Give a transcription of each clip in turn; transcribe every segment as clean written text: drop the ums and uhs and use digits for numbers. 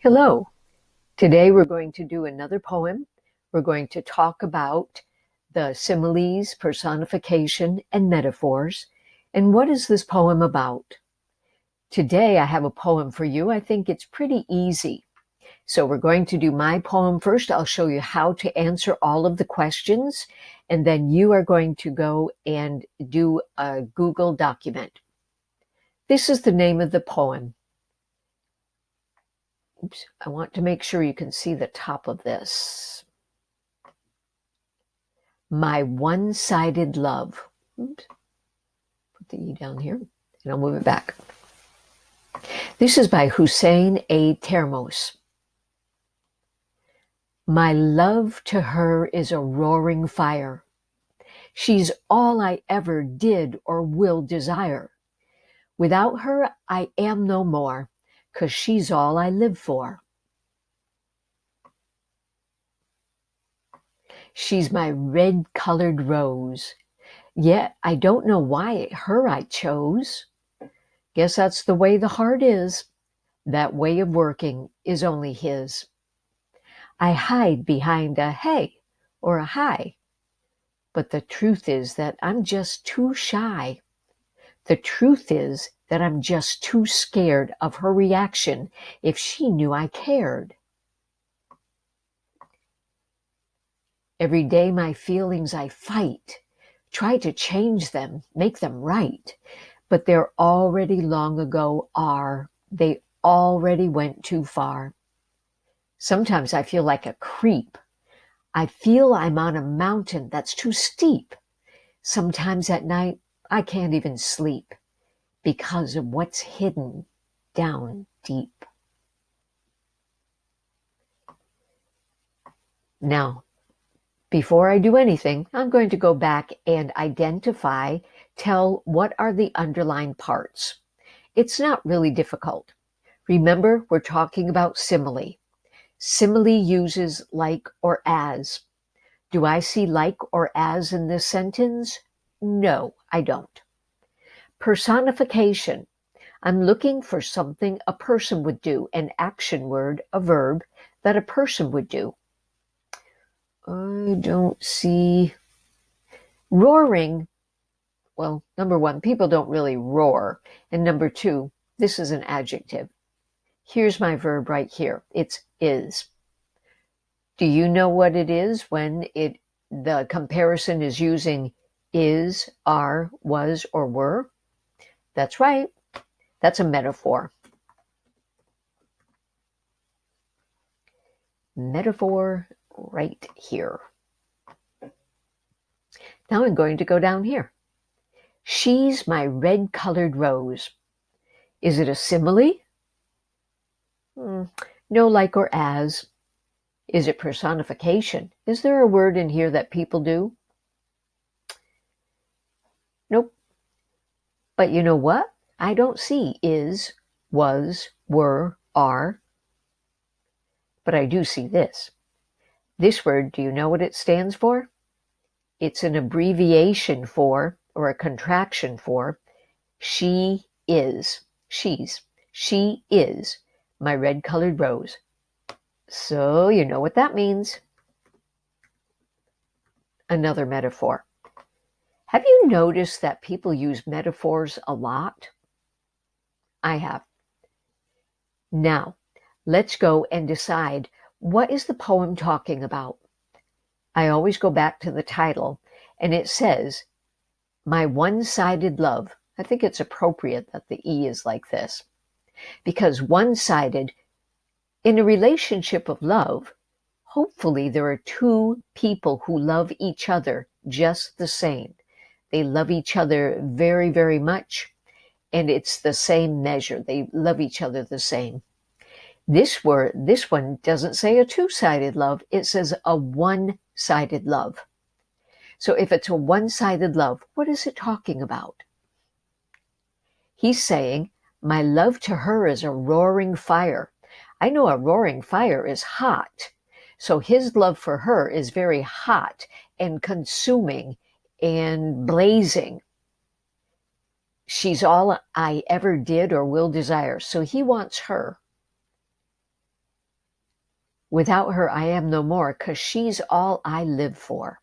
Hello. Today we're going to do another poem. We're going to talk about the similes, personification, and metaphors. And what is this poem about? Today I have a poem for you. I think it's pretty easy. So we're going to do my poem first. I'll show you how to answer all of the questions, and then you are going to go and do a Google document. This is the name of the poem. Oops, I want to make sure you can see the top of this. My One-Sided Love. Oops. Put the E down here, and I'll move it back. This is by Hussein A. Termos. My love to her is a roaring fire. She's all I ever did or will desire. Without her, I am no more, 'cause she's all I live for. She's my red-colored rose, yet I don't know why her I chose. Guess that's the way the heart is. That way of working is only his. I hide behind a hey or a hi, but the truth is that I'm just too shy. The truth is that I'm just too scared of her reaction if she knew I cared. Every day my feelings I fight, try to change them, make them right, but they're already long ago are. They already went too far. Sometimes I feel like a creep. I feel I'm on a mountain that's too steep. Sometimes at night I can't even sleep because of what's hidden down deep. Now, before I do anything, I'm going to go back and tell what are the underlying parts. It's not really difficult. Remember, we're talking about simile. Simile uses like or as. Do I see like or as in this sentence? No, I don't. Personification. I'm looking for something a person would do, an action word, a verb that a person would do. I don't see roaring. Well, number one, people don't really roar. And number two, this is an adjective. Here's my verb right here. It's is. Do you know what it is when the comparison is using is, are, was, or were? That's right. That's a metaphor. Metaphor right here. Now I'm going to go down here. She's my red-colored rose. Is it a simile? No like or as. Is it personification? Is there a word in here that people do? Nope. But you know what? I don't see is, was, were, are. But I do see this. This word, do you know what it stands for? It's an abbreviation for, or a contraction for, she is. She's. She is my red-colored rose. So you know what that means. Another metaphor. Have you noticed that people use metaphors a lot? I have. Now, let's go and decide, what is the poem talking about? I always go back to the title, and it says, My One-Sided Love. I think it's appropriate that the E is like this, because one-sided, in a relationship of love, hopefully there are two people who love each other just the same. They love each other very, very much, and it's the same measure. They love each other the same. This one doesn't say a two-sided love. It says a one-sided love. So if it's a one-sided love, what is it talking about? He's saying, my love to her is a roaring fire. I know a roaring fire is hot. So his love for her is very hot and consuming and blazing. She's all I ever did or will desire. So he wants her. Without her, I am no more, 'cause she's all I live for.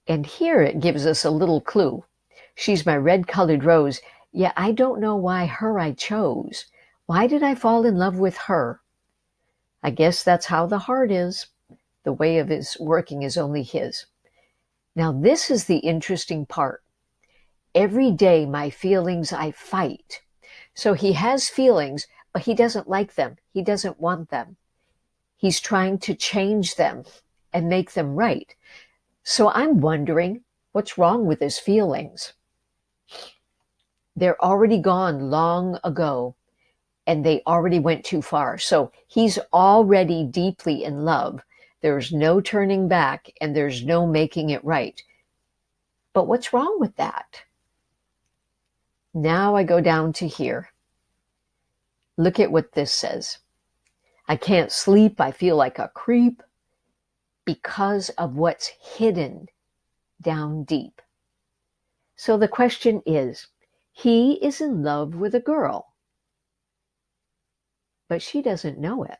And here it gives us a little clue. She's my red-colored rose, yet I don't know why her I chose. Why did I fall in love with her? I guess that's how the heart is. The way of his working is only his. Now this is the interesting part. Every day my feelings I fight. So he has feelings, but he doesn't like them. He doesn't want them. He's trying to change them and make them right. So I'm wondering, what's wrong with his feelings? They're already gone long ago, and they already went too far. So he's already deeply in love. There's no turning back, and there's no making it right. But what's wrong with that? Now I go down to here. Look at what this says. I can't sleep. I feel like a creep because of what's hidden down deep. So the question is, he is in love with a girl, but she doesn't know it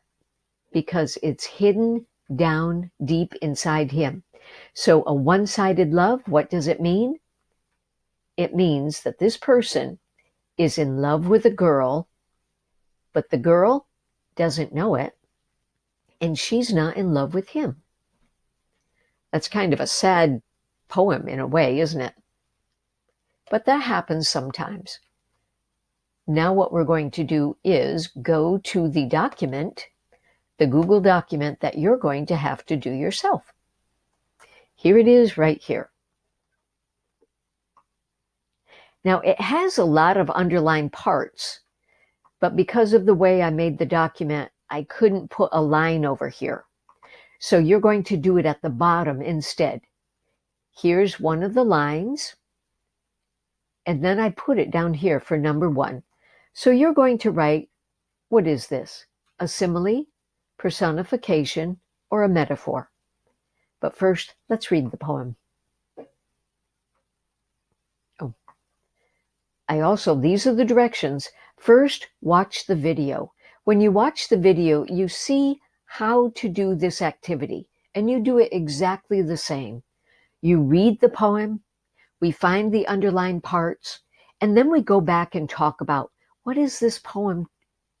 because it's hidden down deep inside him. So a one-sided love, what does it mean? It means that this person is in love with a girl, but the girl doesn't know it, and she's not in love with him. That's kind of a sad poem in a way, isn't it? But that happens sometimes. Now what we're going to do is go to the document, the Google document that you're going to have to do yourself. Here it is right here. Now it has a lot of underlined parts, but because of the way I made the document, I couldn't put a line over here. So you're going to do it at the bottom instead. Here's one of the lines, and then I put it down here for number 1. So you're going to write, what is this? A simile, personification, or a metaphor? But first, let's read the poem. These are the directions. First, watch the video. When you watch the video, you see how to do this activity, and you do it exactly the same. You read the poem, we find the underlined parts, and then we go back and talk about, what is this poem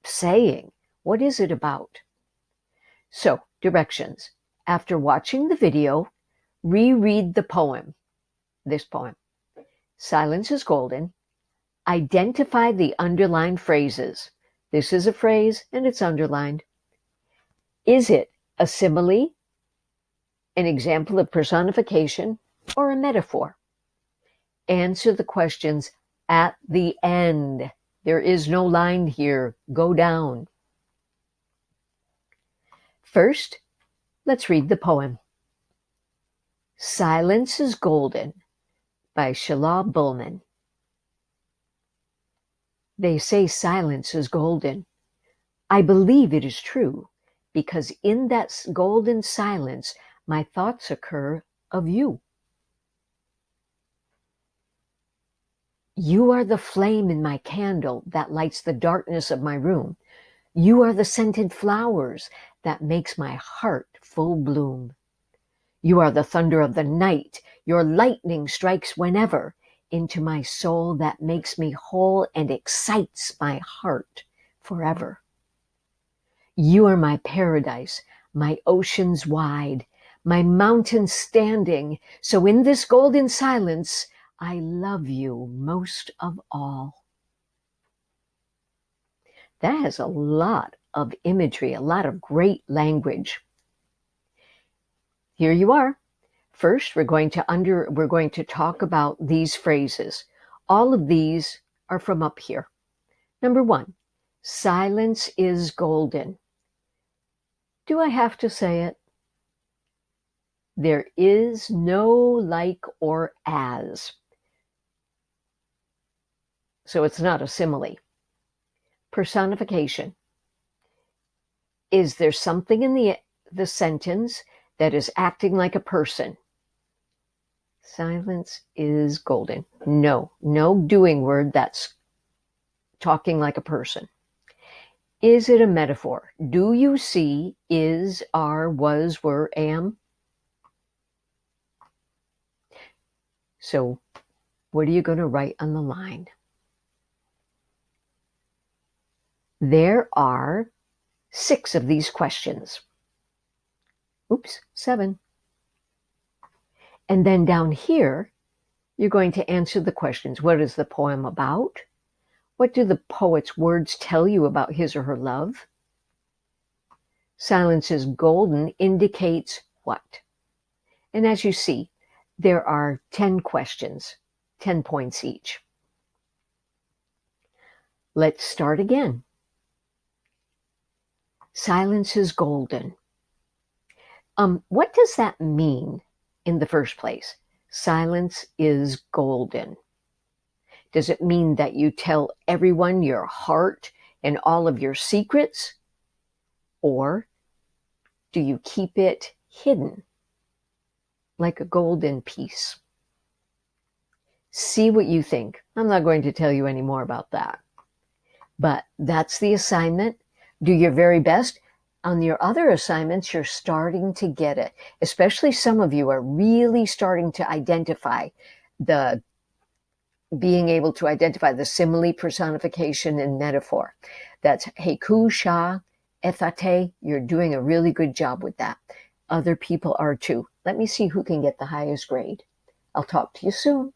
saying? What is it about? So, directions. After watching the video, reread the poem, this poem. Silence is golden. Identify the underlined phrases. This is a phrase and it's underlined. Is it a simile, an example of personification, or a metaphor? Answer the questions at the end. There is no line here. Go down. First, let's read the poem. Silence is Golden by Shalaa Bullman. They say silence is golden. I believe it is true, because in that golden silence, my thoughts occur of you. You are the flame in my candle that lights the darkness of my room. You are the scented flowers that makes my heart full bloom. You are the thunder of the night. Your lightning strikes whenever into my soul that makes me whole and excites my heart forever. You are my paradise, my oceans wide, my mountains standing. So in this golden silence, I love you most of all. That has a lot of imagery, a lot of great language. Here you are. First, we're going to talk about these phrases. All of these are from up here. Number 1, silence is golden. Do I have to say it? There is no like or as. So it's not a simile. Personification. Is there something in the sentence that is acting like a person? Silence is golden. No doing word that's talking like a person. Is it a metaphor? Do you see is, are, was, were, am? So what are you going to write on the line? There are 6 of these questions. Oops, 7. And then down here, you're going to answer the questions. What is the poem about? What do the poet's words tell you about his or her love? Silence is golden indicates what? And as you see, there are 10 questions, 10 points each. Let's start again. Silence is golden. What does that mean in the first place? Silence is golden. Does it mean that you tell everyone your heart and all of your secrets? Or do you keep it hidden like a golden piece? See what you think. I'm not going to tell you any more about that. But that's the assignment. Do your very best. On your other assignments, you're starting to get it. Especially some of you are really starting to identify being able to identify the simile, personification, and metaphor. That's Heiku, Sha, Ethate. You're doing a really good job with that. Other people are too. Let me see who can get the highest grade. I'll talk to you soon.